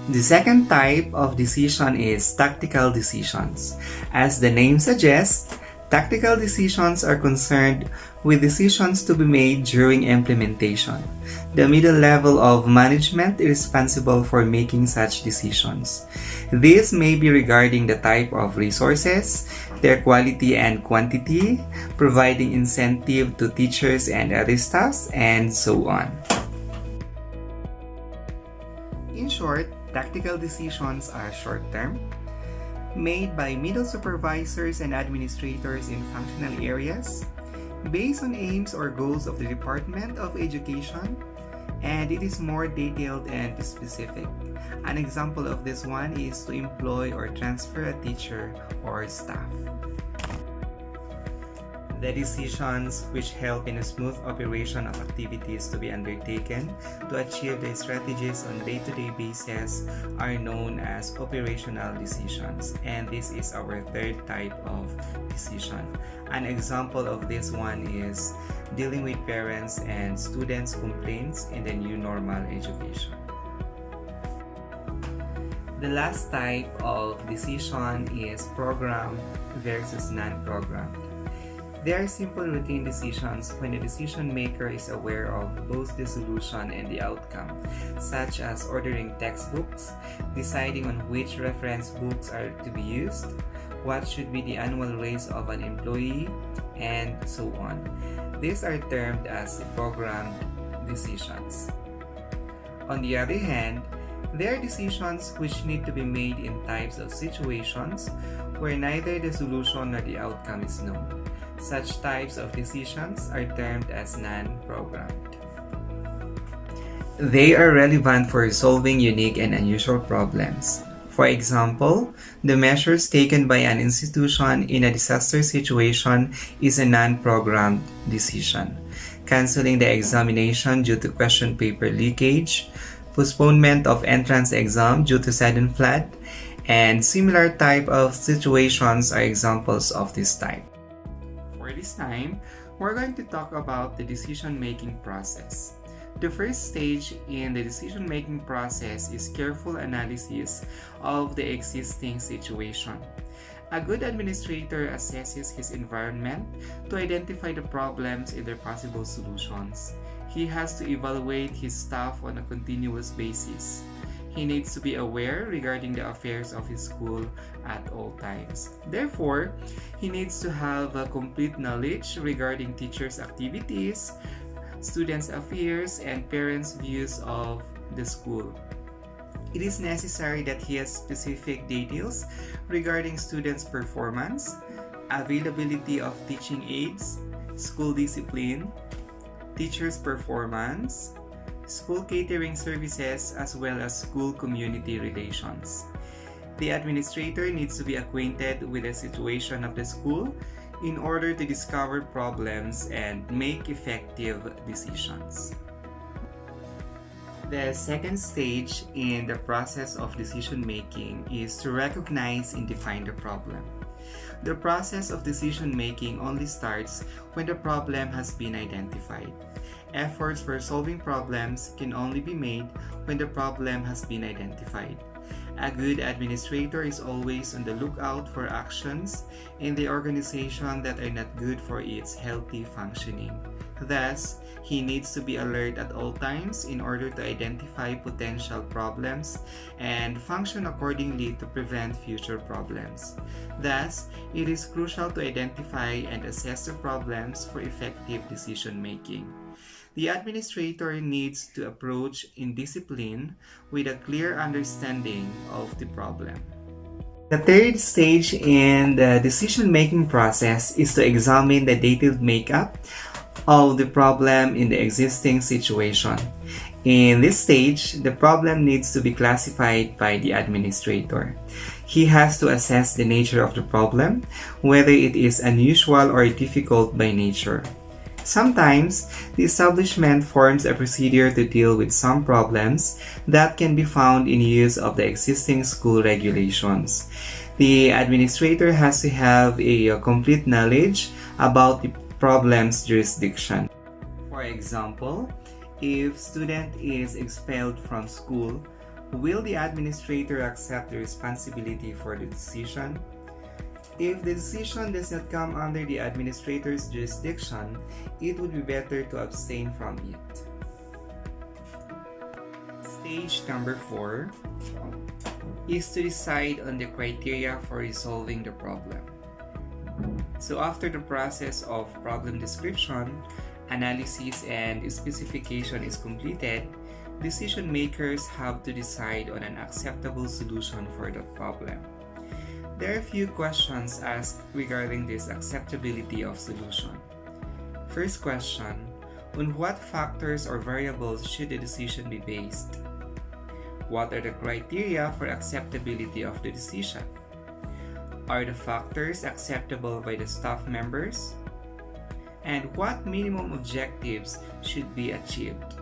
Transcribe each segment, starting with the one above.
The second type of decision is tactical decisions. As the name suggests, tactical decisions are concerned with decisions to be made during implementation. The middle level of management is responsible for making such decisions. This may be regarding the type of resources, their quality and quantity, providing incentive to teachers and other staffs, and so on. In short, tactical decisions are short-term, made by middle supervisors and administrators in functional areas, based on aims or goals of the Department of Education, and it is more detailed and specific. An example of this one is to employ or transfer a teacher or staff. The decisions which help in a smooth operation of activities to be undertaken to achieve the strategies on a day-to-day basis are known as operational decisions, and this is our third type of decision. An example of this one is dealing with parents and students' complaints in the new normal education. The last type of decision is programmed versus non-programmed. They are simple routine decisions when the decision maker is aware of both the solution and the outcome, such as ordering textbooks, deciding on which reference books are to be used, what should be the annual raise of an employee, and so on. These are termed as programmed decisions. On the other hand, there are decisions which need to be made in types of situations where neither the solution nor the outcome is known. Such types of decisions are termed as non-programmed. They are relevant for solving unique and unusual problems. For example, the measures taken by an institution in a disaster situation is a non-programmed decision. Canceling the examination due to question paper leakage, postponement of entrance exam due to sudden flood, and similar type of situations are examples of this type. For this time, we're going to talk about the decision-making process. The first stage in the decision-making process is careful analysis of the existing situation. A good administrator assesses his environment to identify the problems and their possible solutions. He has to evaluate his staff on a continuous basis. He needs to be aware regarding the affairs of his school at all times. Therefore, he needs to have a complete knowledge regarding teachers' activities, students' affairs, and parents' views of the school. It is necessary that he has specific details regarding students' performance, availability of teaching aids, school discipline, teachers' performance, school catering services, as well as school community relations. The administrator needs to be acquainted with the situation of the school in order to discover problems and make effective decisions. The second stage in the process of decision-making is to recognize and define the problem. The process of decision-making only starts when the problem has been identified. Efforts for solving problems can only be made when the problem has been identified. A good administrator is always on the lookout for actions in the organization that are not good for its healthy functioning. Thus, he needs to be alert at all times in order to identify potential problems and function accordingly to prevent future problems. Thus, it is crucial to identify and assess the problems for effective decision-making. The administrator needs to approach in discipline with a clear understanding of the problem. The third stage in the decision-making process is to examine the detailed makeup of the problem in the existing situation. In this stage, the problem needs to be classified by the administrator. He has to assess the nature of the problem, whether it is unusual or difficult by nature. Sometimes, the establishment forms a procedure to deal with some problems that can be found in use of the existing school regulations. The administrator has to have a complete knowledge about the problem's jurisdiction. For example, if student is expelled from school, Will the administrator accept the responsibility for the decision? If the decision does not come under the administrator's jurisdiction, it would be better to abstain from it. Stage number 4 is to decide on the criteria for resolving the problem. So after the process of problem description, analysis, and specification is completed, decision makers have to decide on an acceptable solution for the problem. There are a few questions asked regarding this acceptability of solution. First question, on what factors or variables should the decision be based? What are the criteria for acceptability of the decision? Are the factors acceptable by the staff members? And what minimum objectives should be achieved?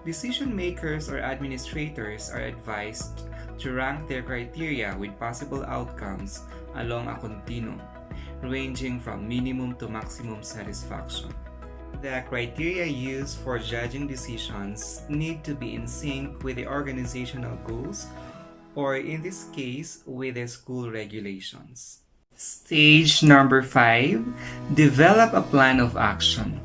Decision makers or administrators are advised to rank their criteria with possible outcomes along a continuum, ranging from minimum to maximum satisfaction. The criteria used for judging decisions need to be in sync with the organizational goals, or in this case, with the school regulations. Stage number 5, develop a plan of action.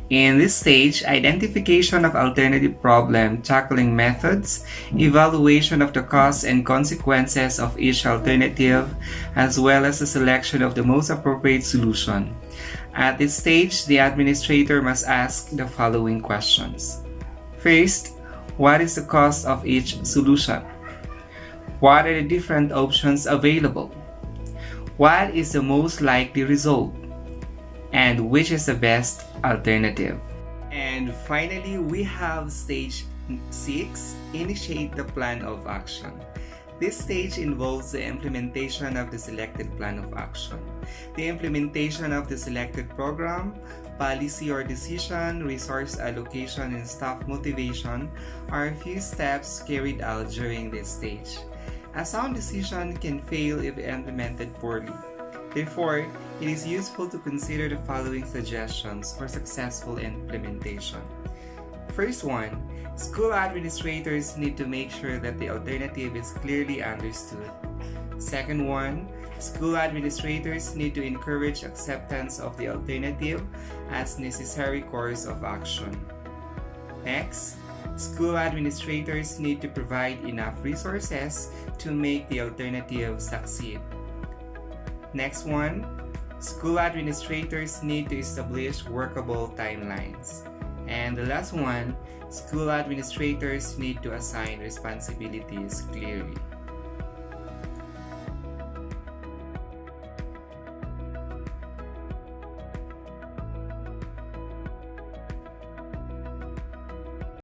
In this stage, identification of alternative problem tackling methods, evaluation of the costs and consequences of each alternative, as well as the selection of the most appropriate solution. At this stage, the administrator must ask the following questions. First, what is the cost of each solution? What are the different options available? What is the most likely result? And which is the best alternative? And finally, we have stage 6, initiate the plan of action. This stage involves the implementation of the selected plan of action. The implementation of the selected program, policy or decision, resource allocation, and staff motivation are a few steps carried out during this stage. A sound decision can fail if implemented poorly. Therefore, it is useful to consider the following suggestions for successful implementation. First one, school administrators need to make sure that the alternative is clearly understood. Second one, school administrators need to encourage acceptance of the alternative as necessary course of action. Next, school administrators need to provide enough resources to make the alternative succeed. Next one, school administrators need to establish workable timelines. And the last one, school administrators need to assign responsibilities clearly.